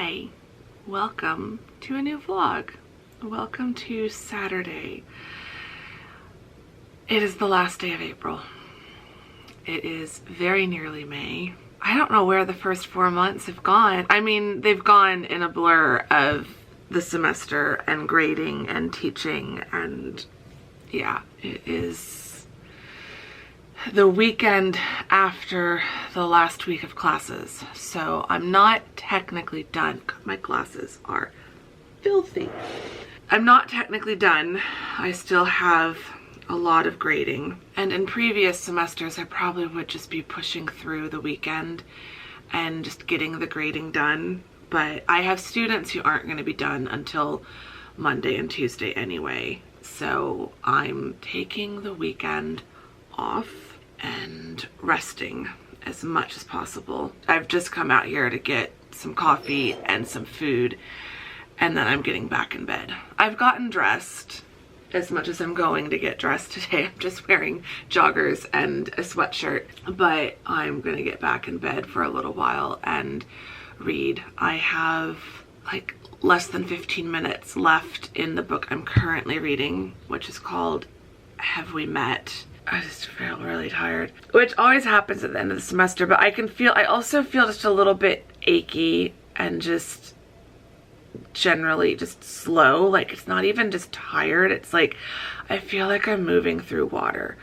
Hi, welcome to a new vlog. Welcome to Saturday. It is the last day of April. It is very nearly May. I don't know where the first 4 months have gone. I mean, they've gone in a blur of the semester and grading and teaching, and yeah, it is the weekend after the last week of classes. So I'm not technically done. My glasses are filthy. I'm not technically done. I still have a lot of grading. And in previous semesters, I probably would just be pushing through the weekend and just getting the grading done. But I have students who aren't going to be done until Monday and Tuesday anyway. So I'm taking the weekend off and resting as much as possible. I've just come out here to get some coffee and some food, and then I'm getting back in bed. I've gotten dressed as much as I'm going to get dressed today. I'm just wearing joggers and a sweatshirt, but I'm gonna get back in bed for a little while and read. I have like less than 15 minutes left in the book I'm currently reading, which is called Have We Met? I just feel really tired, which always happens at the end of the semester, but I also feel just a little bit achy and just generally just slow. Like, it's not even just tired, it's like I feel like I'm moving through water,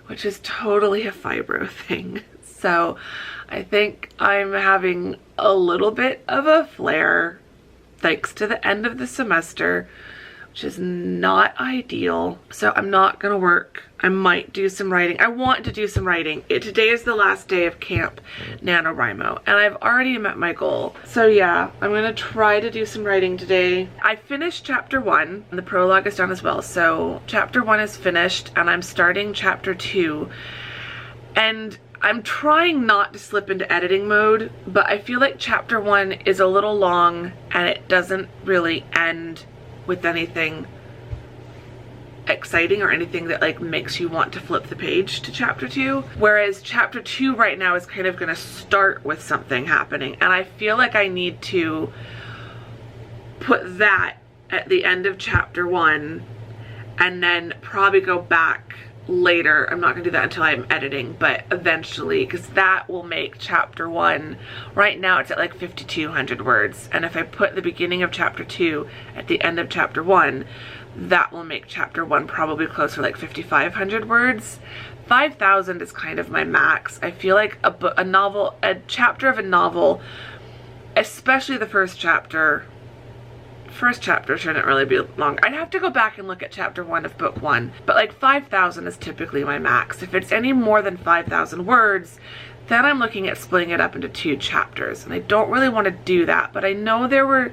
which is totally a fibro thing. So I think I'm having a little bit of a flare thanks to the end of the semester, which is not ideal. So I'm not gonna work. I might do some writing. I want to do some writing. Today is the last day of Camp NaNoWriMo, and I've already met my goal. So yeah, I'm gonna try to do some writing today. I finished chapter 1, and the prologue is done as well. So chapter 1 is finished, and I'm starting chapter 2. And I'm trying not to slip into editing mode, but I feel like chapter 1 is a little long, and it doesn't really end with anything exciting or anything that like makes you want to flip the page to chapter 2, whereas chapter 2 right now is kind of going to start with something happening, and I feel like I need to put that at the end of chapter 1 and then probably go back later. I'm not gonna do that until I'm editing, but eventually, because that will make chapter 1, right now it's at like 5,200 words, and if I put the beginning of chapter 2 at the end of chapter 1, that will make chapter 1 probably closer to like 5,500 words. 5,000 is kind of my max. I feel like a chapter of a novel, especially the first chapter shouldn't really be long. I'd have to go back and look at chapter 1 of book 1, but like 5,000 is typically my max. If it's any more than 5,000 words, then I'm looking at splitting it up into 2 chapters, and I don't really want to do that, but I know there were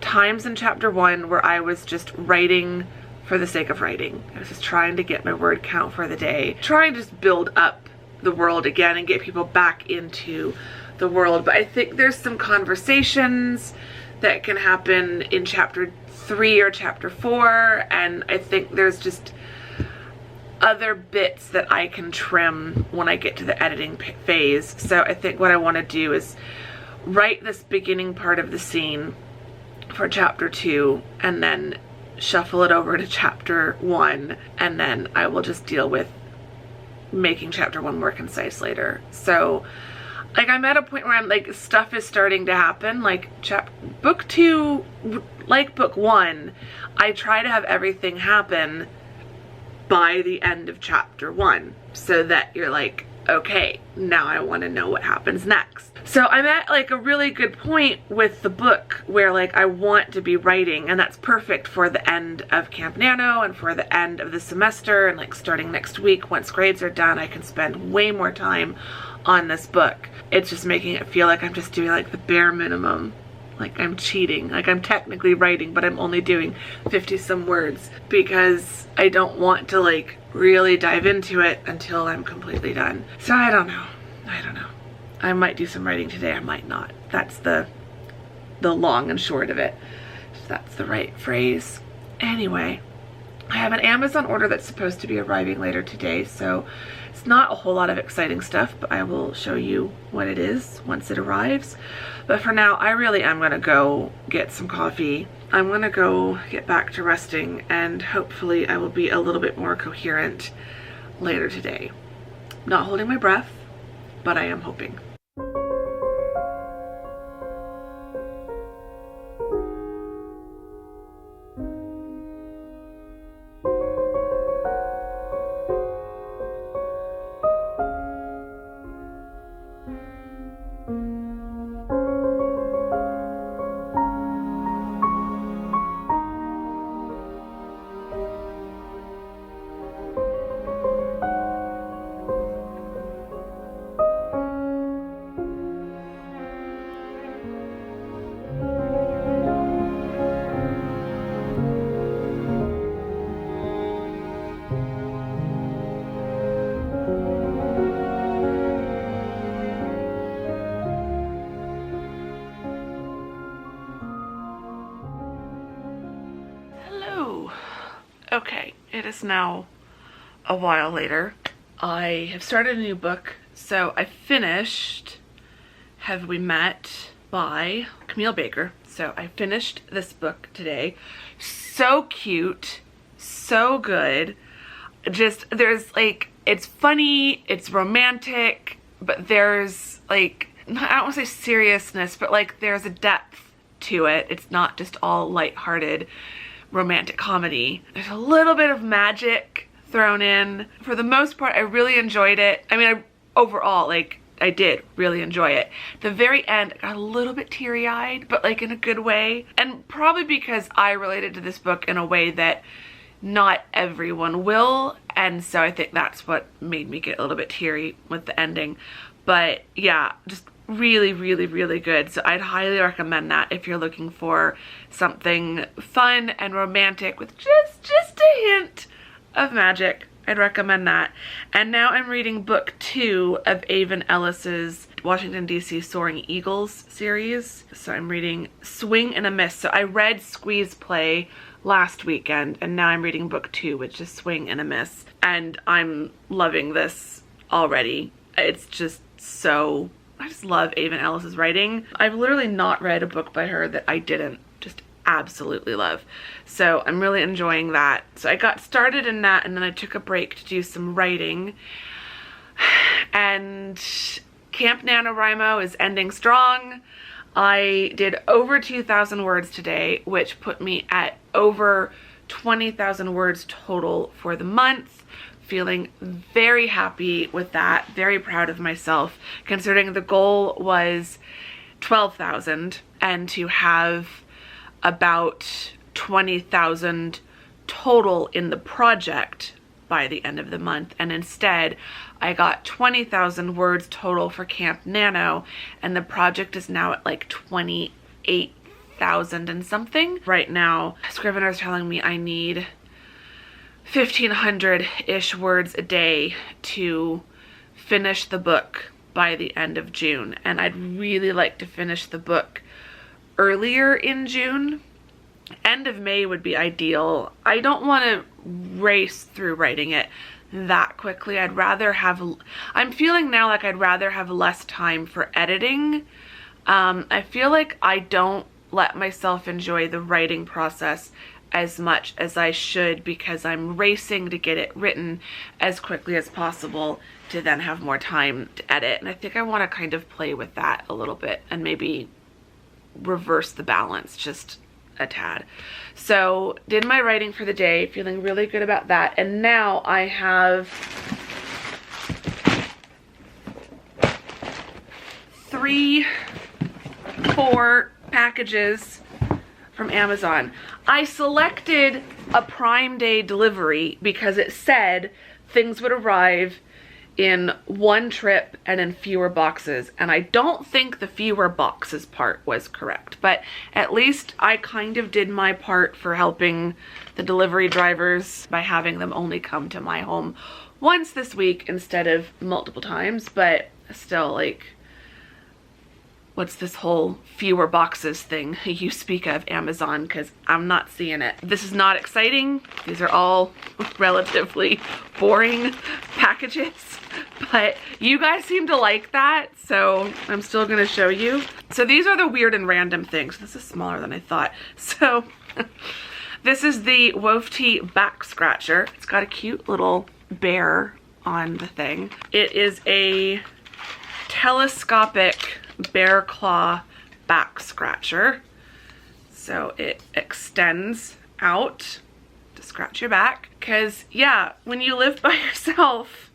times in chapter 1 where I was just writing for the sake of writing. I was just trying to get my word count for the day, trying to just build up the world again and get people back into the world. But I think there's some conversations that can happen in chapter 3 or chapter 4, and I think there's just other bits that I can trim when I get to the editing phase. So I think what I want to do is write this beginning part of the scene for chapter 2 and then shuffle it over to chapter 1, and then I will just deal with making chapter 1 more concise later. So like, I'm at a point where I'm like, stuff is starting to happen. Like book 2, like book 1, I try to have everything happen by the end of chapter 1 so that you're like, okay, now I want to know what happens next. So I'm at like a really good point with the book where like I want to be writing, and that's perfect for the end of Camp Nano and for the end of the semester, and like starting next week once grades are done, I can spend way more time on this book. It's just making it feel like I'm just doing like the bare minimum. Like I'm cheating. Like I'm technically writing, but I'm only doing 50 some words because I don't want to like really dive into it until I'm completely done. So I don't know. I might do some writing today, I might not. That's the long and short of it. If that's the right phrase. Anyway, I have an Amazon order that's supposed to be arriving later today, so It's not a whole lot of exciting stuff, but I will show you what it is once it arrives. But for now, I really am gonna go get some coffee. I'm gonna go get back to resting, and hopefully I will be a little bit more coherent later today. Not holding my breath, but I am hoping. Okay, it is now a while later. I have started a new book. So I finished Have We Met by Camille Baker. So I finished this book today. So cute, so good. Just, there's like, it's funny, it's romantic, but there's like, I don't want to say seriousness, but like there's a depth to it. It's not just all lighthearted romantic comedy. There's a little bit of magic thrown in. For the most part, I really enjoyed it. I mean, overall, like, I did really enjoy it. The very end, I got a little bit teary-eyed, but like in a good way. And probably because I related to this book in a way that not everyone will. And so I think that's what made me get a little bit teary with the ending. But yeah, just really, really, really good. So I'd highly recommend that if you're looking for something fun and romantic with just a hint of magic. I'd recommend that. And now I'm reading book 2 of Avon Ellis's Washington, D.C. Soaring Eagles series. So I'm reading Swing and a Miss. So I read Squeeze Play last weekend, and now I'm reading book 2, which is Swing and a Miss. And I'm loving this already. It's just so, I just love Avon Ellis's writing. I've literally not read a book by her that I didn't just absolutely love. So I'm really enjoying that. So I got started in that, and then I took a break to do some writing. And Camp NaNoWriMo is ending strong. I did over 2,000 words today, which put me at over 20,000 words total for the month. Feeling very happy with that, very proud of myself, considering the goal was 12,000 and to have about 20,000 total in the project by the end of the month. And instead, I got 20,000 words total for Camp Nano, and the project is now at like 28,000 and something. Right now, Scrivener's telling me I need 1,500-ish words a day to finish the book by the end of June. And I'd really like to finish the book earlier in June. End of May would be ideal. I don't want to race through writing it that quickly. I'd rather have, I'm feeling now like I'd rather have less time for editing. I feel like I don't let myself enjoy the writing process as much as I should, because I'm racing to get it written as quickly as possible to then have more time to edit. And I think I want to kind of play with that a little bit and maybe reverse the balance just a tad. So did my writing for the day, feeling really good about that. And now I have 4 packages from Amazon. I selected a Prime Day delivery because it said things would arrive in one trip and in fewer boxes. And I don't think the fewer boxes part was correct, but at least I kind of did my part for helping the delivery drivers by having them only come to my home once this week instead of multiple times. But still, like, what's this whole fewer boxes thing you speak of, Amazon, because I'm not seeing it. This is not exciting. These are all relatively boring packages, but you guys seem to like that, so I'm still gonna show you. So these are the weird and random things. This is smaller than I thought. So this is the Wofty back scratcher. It's got a cute little bear on the thing. It is a telescopic bear claw back scratcher. So it extends out to scratch your back. Because yeah, when you live by yourself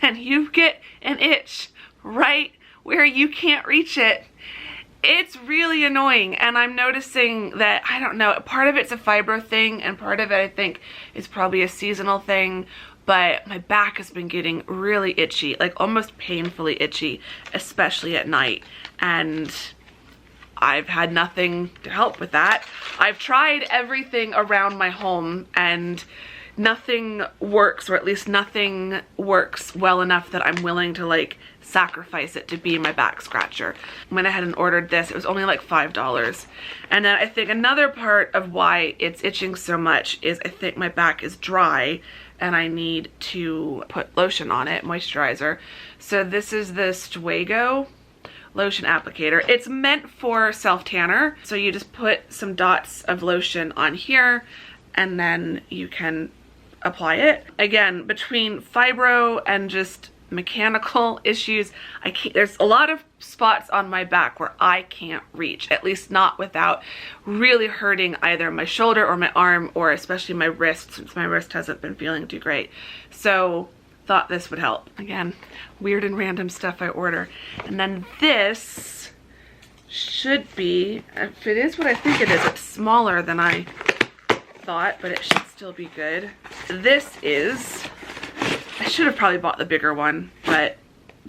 and you get an itch right where you can't reach it, it's really annoying. And I'm noticing that, I don't know, part of it's a fibro thing and part of it I think is probably a seasonal thing, but my back has been getting really itchy, like almost painfully itchy, especially at night. And I've had nothing to help with that. I've tried everything around my home and nothing works, or at least nothing works well enough that I'm willing to like sacrifice it to be my back scratcher. Went ahead and ordered this. It was only like $5. And then I think another part of why it's itching so much is I think my back is dry and I need to put lotion on it, moisturizer. So this is the Suego lotion applicator. It's meant for self-tanner. So you just put some dots of lotion on here and then you can apply it. Again, between fibro and just mechanical issues, there's a lot of spots on my back where I can't reach, at least not without really hurting either my shoulder or my arm, or especially my wrist, since my wrist hasn't been feeling too great. So thought this would help. Again, weird and random stuff I order. And then this should be, if it is what I think it is, it's smaller than I thought, but it should still be good. This is, I should have probably bought the bigger one, but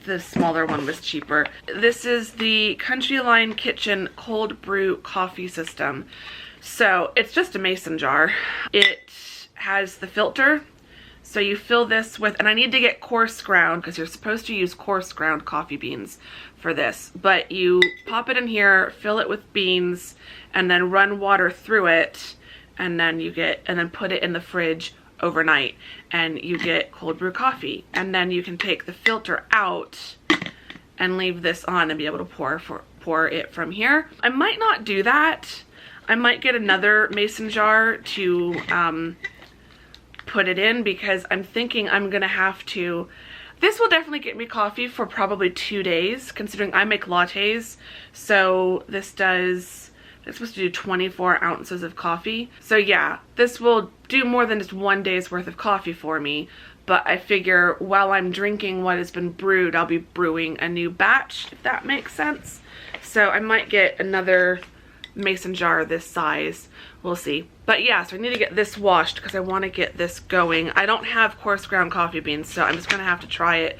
the smaller one was cheaper. This is the Country Line Kitchen cold brew coffee system. So it's just a mason jar. It has the filter. So you fill this with, and I need to get coarse ground because you're supposed to use coarse ground coffee beans for this, but you pop it in here, fill it with beans, and then run water through it, and then put it in the fridge overnight, and you get cold brew coffee. And then you can take the filter out and leave this on and be able to pour it from here. I might not do that. I might get another mason jar to put it in, because I'm thinking I'm gonna have to, this will definitely get me coffee for probably 2 days, considering I make lattes. So this does, it's supposed to do 24 ounces of coffee. So yeah, this will do more than just 1 day's worth of coffee for me. But I figure while I'm drinking what has been brewed, I'll be brewing a new batch, if that makes sense. So I might get another mason jar this size. We'll see. But yeah, so I need to get this washed because I want to get this going. I don't have coarse ground coffee beans, so I'm just going to have to try it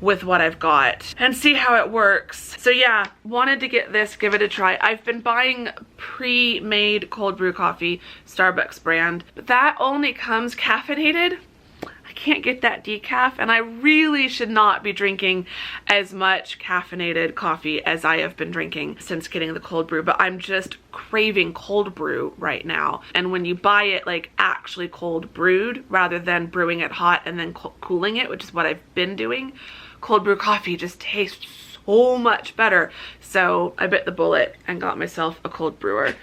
with what I've got and see how it works. So yeah, wanted to get this, give it a try. I've been buying pre-made cold brew coffee, Starbucks brand, but that only comes caffeinated. I can't get that decaf, and I really should not be drinking as much caffeinated coffee as I have been drinking since getting the cold brew, but I'm just craving cold brew right now. And when you buy it like actually cold brewed rather than brewing it hot and then cooling it, which is what I've been doing, cold brew coffee just tastes so much better. So I bit the bullet and got myself a cold brewer.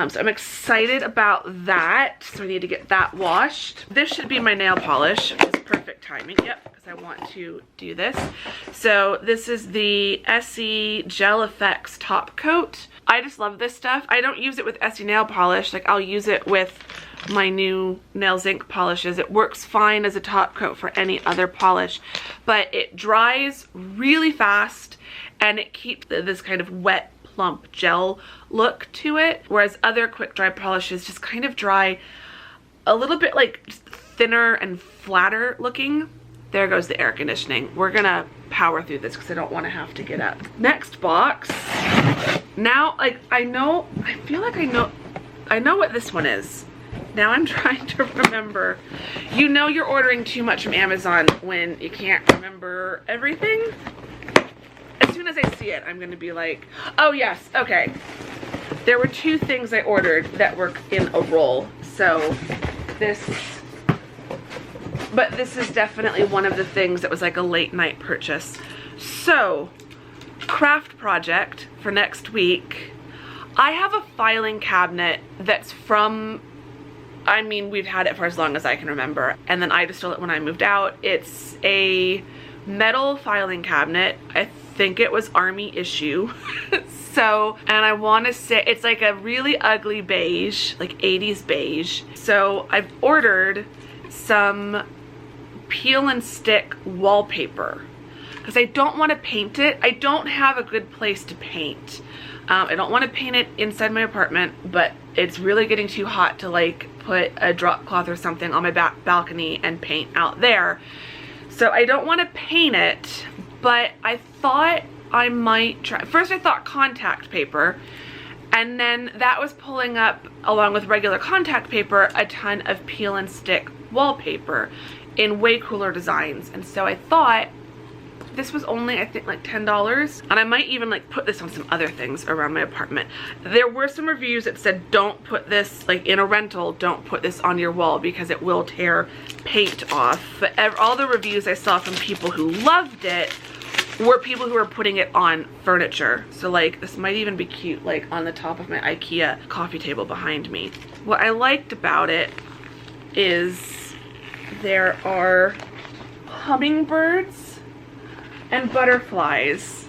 So I'm excited about that. So I need to get that washed. This should be my nail polish. It's perfect timing. Yep, because I want to do this. So this is the Essie Gel Effects Top Coat. I just love this stuff. I don't use it with Essie nail polish. Like, I'll use it with my new Nails Inc polishes. It works fine as a top coat for any other polish, but it dries really fast and it keeps this kind of wet, plump gel look to it, whereas other quick dry polishes just kind of dry a little bit like just thinner and flatter looking. There goes the air conditioning. We're gonna power through this because I don't want to have to get up. Next box. Now, like, I feel like I know what this one is. Now I'm trying to remember. You know you're ordering too much from Amazon when you can't remember everything. As soon as as I see it, I'm gonna be like, oh yes, okay. There were 2 things I ordered that were in a roll. So this is definitely one of the things that was like a late night purchase. So, craft project for next week. I have a filing cabinet that's from, I mean, we've had it for as long as I can remember, and then I just stole it when I moved out. It's a metal filing cabinet. I think it was Army issue. So, and I want to say it's like a really ugly beige, like 80s beige. So I've ordered some peel and stick wallpaper because I don't want to paint it. I don't have a good place to paint. I don't want to paint it inside my apartment, but it's really getting too hot to like put a drop cloth or something on my back balcony and paint out there. So I don't want to paint it, but I thought I might try. First I thought contact paper, and then that was pulling up, along with regular contact paper, a ton of peel and stick wallpaper in way cooler designs. And so I thought this was only, I think, like $10, and I might even like put this on some other things around my apartment. There were some reviews that said don't put this, like in a rental, don't put this on your wall because it will tear paint off. But all the reviews I saw from people who loved it were people who were putting it on furniture. So like this might even be cute, like on the top of my IKEA coffee table behind me. What I liked about it is there are hummingbirds and butterflies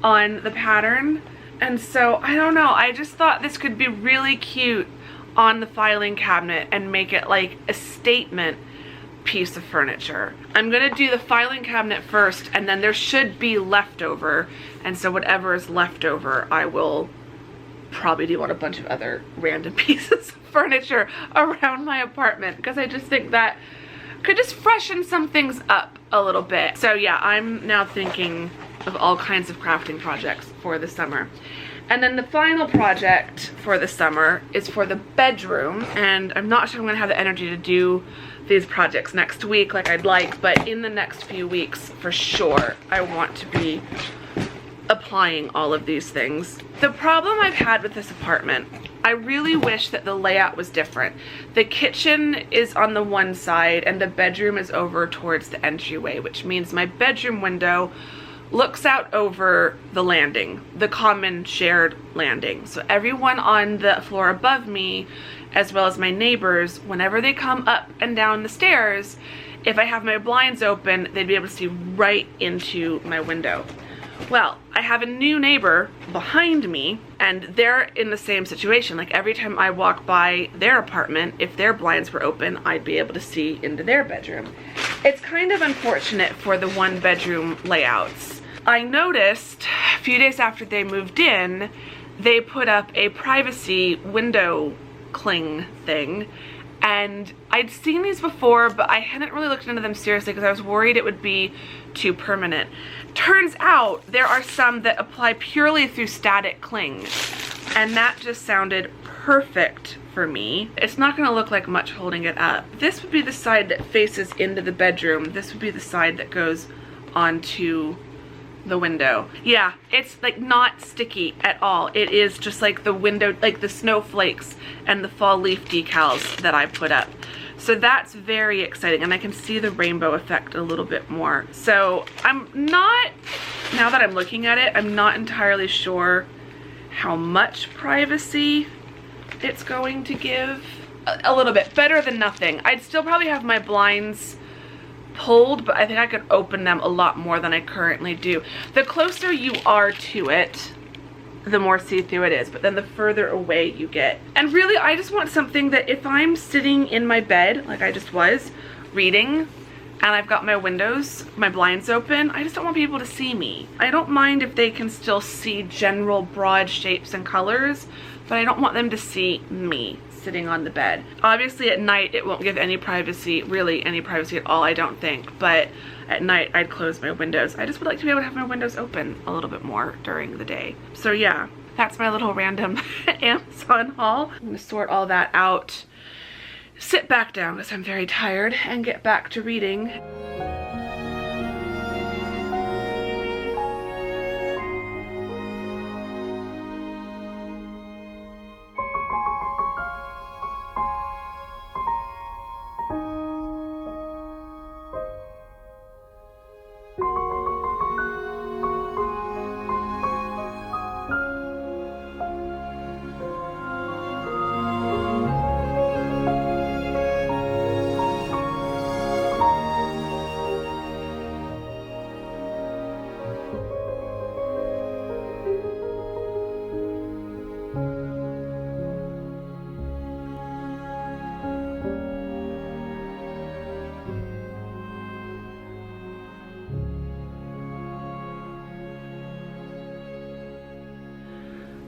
on the pattern, and so I don't know, I just thought this could be really cute on the filing cabinet and make it like a statement piece of furniture. I'm gonna do the filing cabinet first, and then there should be leftover, and so whatever is leftover I will probably do on a bunch of other random pieces of furniture around my apartment, because I just think that could just freshen some things up a little bit. So yeah, I'm now thinking of all kinds of crafting projects for the summer. And then the final project for the summer is for the bedroom, and I'm not sure I'm gonna have the energy to do these projects next week like I'd like, but in the next few weeks for sure I want to be applying all of these things. The problem I've had with this apartment, I really wish that the layout was different. The kitchen is on the one side and the bedroom is over towards the entryway, which means my bedroom window looks out over the landing, the common shared landing. So everyone on the floor above me, as well as my neighbors, whenever they come up and down the stairs, if I have my blinds open, they'd be able to see right into my window. Well, I have a new neighbor behind me, and they're in the same situation. Like every time I walk by their apartment, if their blinds were open, I'd be able to see into their bedroom. It's kind of unfortunate for the one bedroom layouts. I noticed a few days after they moved in, they put up a privacy window cling thing, and I'd seen these before, but I hadn't really looked into them seriously because I was worried it would be too permanent. Turns out there are some that apply purely through static cling, and that just sounded perfect for me. It's not going to look like much holding it up. This would be the side that faces into the bedroom. This would be the side that goes onto the window. Yeah, it's like not sticky at all. It is just like the window, like the snowflakes and the fall leaf decals that I put up. So that's very exciting, and I can see the rainbow effect a little bit more. So I'm not, now that I'm looking at it, I'm not entirely sure how much privacy it's going to give. A little bit, better than nothing. I'd still probably have my blinds pulled, but I think I could open them a lot more than I currently do. The closer you are to it, the more see-through it is, but then the further away you get. And really, I just want something that if I'm sitting in my bed, like I just was, reading, and I've got my windows, my blinds open, I just don't want people to see me. I don't mind if they can still see general broad shapes and colors, but I don't want them to see me sitting on the bed. Obviously at night it won't give any privacy, really any privacy at all, I don't think, but at night I'd close my windows. I just would like to be able to have my windows open a little bit more during the day. So yeah, that's my little random Amazon haul. I'm gonna sort all that out, sit back down because I'm very tired, and get back to reading.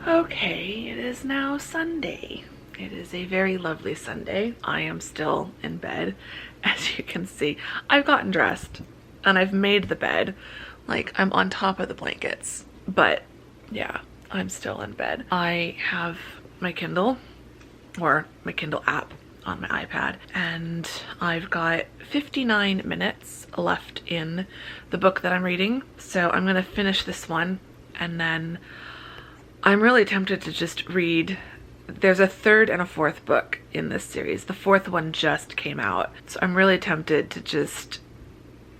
Okay, it is now Sunday. It is a very lovely Sunday. I am still in bed. As you can see, I've gotten dressed and I've made the bed. Like, I'm on top of the blankets. But yeah, I'm still in bed. I have my Kindle, or my Kindle app, on my iPad, and I've got 59 minutes left in the book that I'm reading. So I'm gonna finish this one, and then I'm really tempted to just read. There's a third and a fourth book in this series. The fourth one just came out, so I'm really tempted to just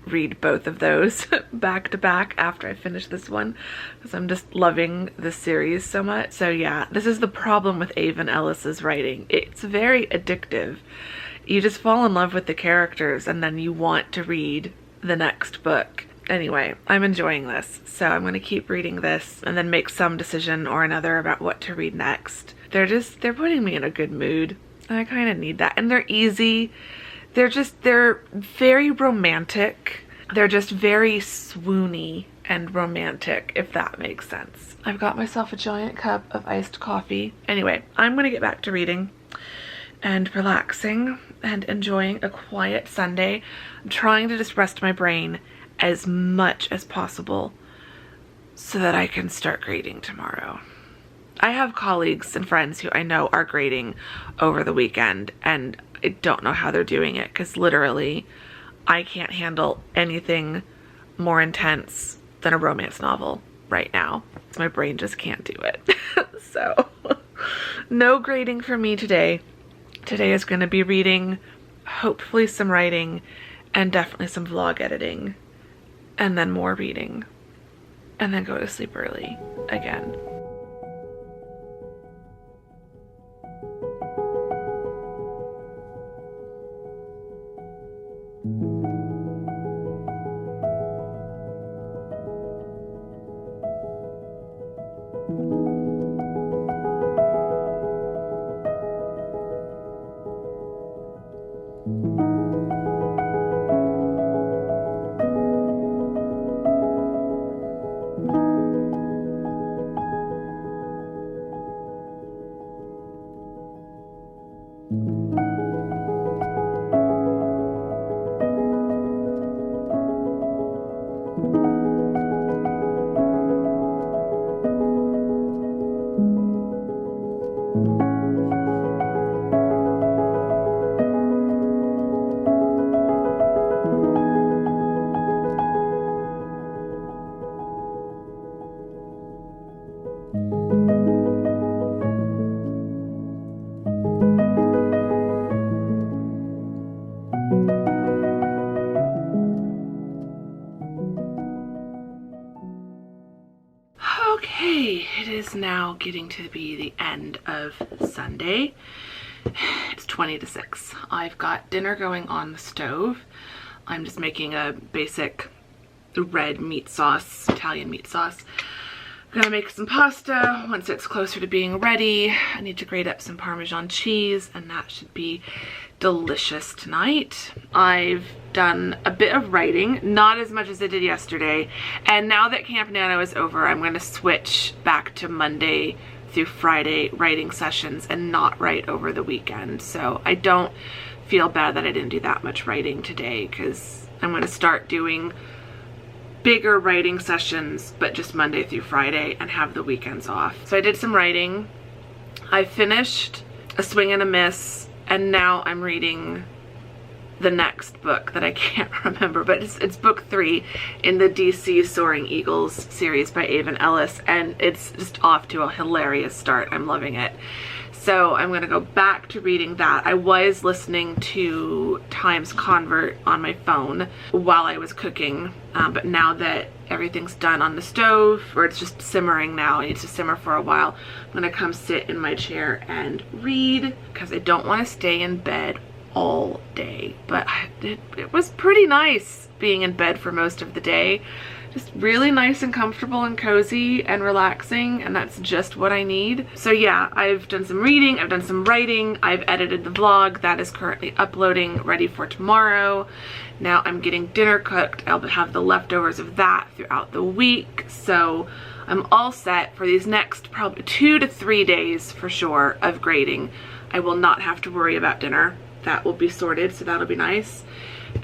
read both of those back to back after I finish this one, because I'm just loving this series so much. So yeah, this is the problem with Avon Ellis's writing. It's very addictive. You just fall in love with the characters and then you want to read the next book. Anyway, I'm enjoying this, so I'm going to keep reading this and then make some decision or another about what to read next. They're putting me in a good mood, and I kind of need that. And they're easy. They're very romantic. They're just very swoony and romantic, if that makes sense. I've got myself a giant cup of iced coffee. Anyway, I'm gonna get back to reading and relaxing and enjoying a quiet Sunday. I'm trying to just rest my brain as much as possible so that I can start grading tomorrow. I have colleagues and friends who I know are grading over the weekend, and I don't know how they're doing it, because literally I can't handle anything more intense than a romance novel right now. My brain just can't do it. So no grading for me today. Today is going to be reading, hopefully some writing, and definitely some vlog editing, and then more reading, and then go to sleep early again. Okay, it is now getting to be the end of Sunday. It's 20 to 6. I've got dinner going on the stove. I'm just making a basic red meat sauce, Italian meat sauce. I'm gonna make some pasta once it's closer to being ready. I need to grate up some Parmesan cheese, and that should be delicious tonight. I've done a bit of writing, not as much as I did yesterday, and now that Camp Nano is over, I'm going to switch back to Monday through Friday writing sessions and not write over the weekend. So I don't feel bad that I didn't do that much writing today, because I'm going to start doing bigger writing sessions, but just Monday through Friday, and have the weekends off. So I did some writing. I finished A Swing and a Miss, and now I'm reading the next book that I can't remember, but it's book 3 in the DC Soaring Eagles series by Avon Ellis, and it's just off to a hilarious start. I'm loving it. So I'm gonna go back to reading that. I was listening to Times Convert on my phone while I was cooking, but now that everything's done on the stove, or it's just simmering now, it needs to simmer for a while, I'm gonna come sit in my chair and read, because I don't want to stay in bed all day. But it was pretty nice being in bed for most of the day. Just really nice and comfortable and cozy and relaxing, and that's just what I need. So yeah, I've done some reading, I've done some writing, I've edited the vlog that is currently uploading, ready for tomorrow. Now I'm getting dinner cooked. I'll have the leftovers of that throughout the week, so I'm all set for these next probably 2 to 3 days for sure of grading. I will not have to worry about dinner. That will be sorted, so that'll be nice.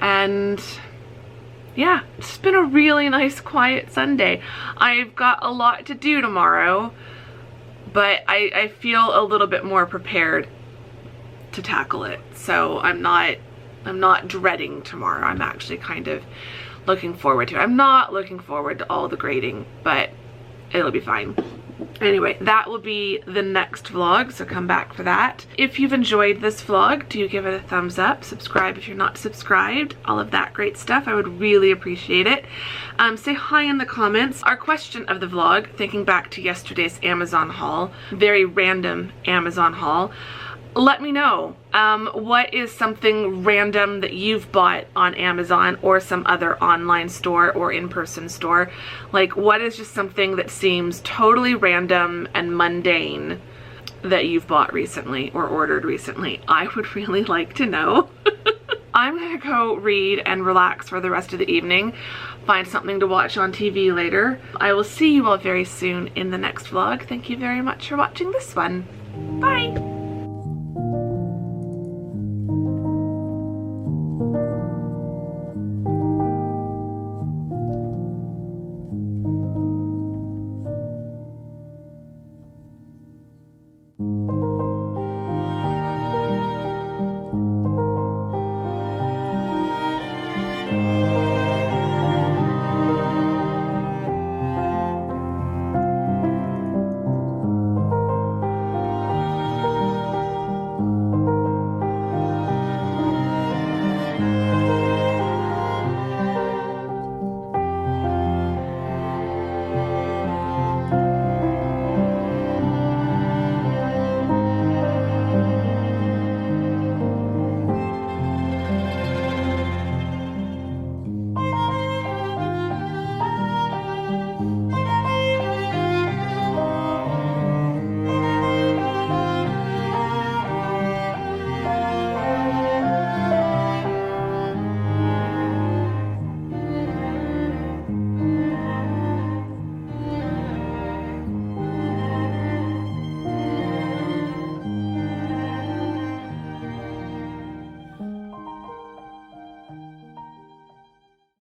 And yeah, it's been a really nice quiet Sunday. I've got a lot to do tomorrow, but I feel a little bit more prepared to tackle it. So I'm not dreading tomorrow. I'm actually kind of looking forward to it. I'm not looking forward to all the grading, but it'll be fine. Anyway, that will be the next vlog, so come back for that. If you've enjoyed this vlog, do give it a thumbs up, subscribe if you're not subscribed, all of that great stuff. I would really appreciate it. Say hi in the comments. Our question of the vlog, thinking back to yesterday's Amazon haul, very random Amazon haul, let me know what is something random that you've bought on Amazon or some other online store or in-person store. Like, what is just something that seems totally random and mundane that you've bought recently or ordered recently? I would really like to know. I'm gonna go read and relax for the rest of the evening, find something to watch on TV later. I will see you all very soon in the next vlog. Thank you very much for watching this one. Bye!